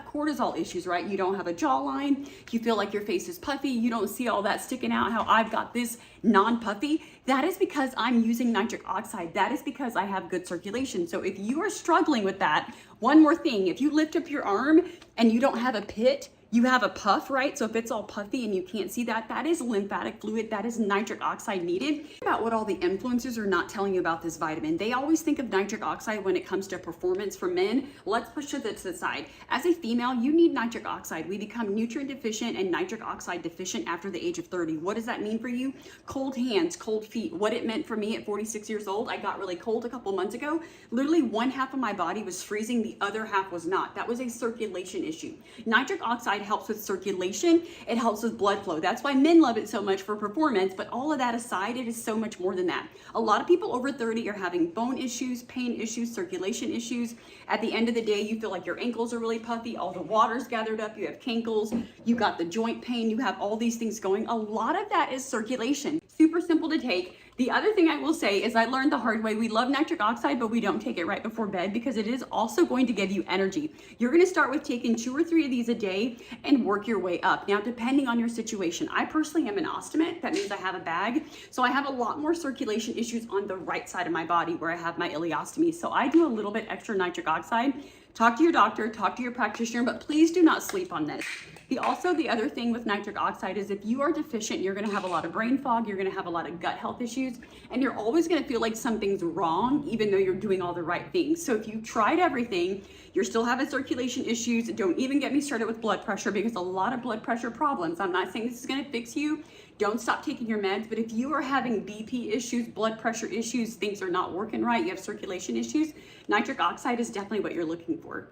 cortisol issues, right? You don't have a jawline, you feel like your face is puffy, you don't see all that sticking out, how I've got this non-puffy. That is because I'm using nitric oxide. That is because I have good circulation. So if you are struggling with that, one more thing, if you lift up your arm and you don't have a pit, you have a puff, right? So if it's all puffy and you can't see that, that is lymphatic fluid, that is nitric oxide needed. About what all the influencers are not telling you about this vitamin. They always think of nitric oxide when it comes to performance for men. Let's push it to the side. As a female, you need nitric oxide. We become nutrient deficient and nitric oxide deficient after the age of 30. What does that mean for you? Cold hands, cold feet. What it meant for me at 46 years old, I got really cold a couple months ago. Literally one half of my body was freezing, the other half was not. That was a circulation issue. Nitric oxide helps with circulation, it helps with blood flow. That's why men love it so much for performance, but all of that aside, it is so much more than that. A lot of people over 30 are having bone issues, pain issues, circulation issues. At the end of the day, you feel like your ankles are really puffy, all the water's gathered up, you have cankles, you got the joint pain, you have all these things going. A lot of that is circulation. Super simple to take. The other thing I will say is I learned the hard way. We love nitric oxide, but we don't take it right before bed because it is also going to give you energy. You're going to start with taking 2 or 3 of these a day and work your way up. Now, depending on your situation, I personally am an ostomate. That means I have a bag. So I have a lot more circulation issues on the right side of my body where I have my ileostomy. So I do a little bit extra nitric oxide. Talk to your doctor, talk to your practitioner, but please do not sleep on this. The other thing with nitric oxide is if you are deficient, you're gonna have a lot of brain fog, you're gonna have a lot of gut health issues, and you're always gonna feel like something's wrong, even though you're doing all the right things. So if you tried everything, you're still having circulation issues, don't even get me started with blood pressure because a lot of blood pressure problems, I'm not saying this is gonna fix you, don't stop taking your meds, but if you are having BP issues, blood pressure issues, things are not working right, you have circulation issues, nitric oxide is definitely what you're looking for.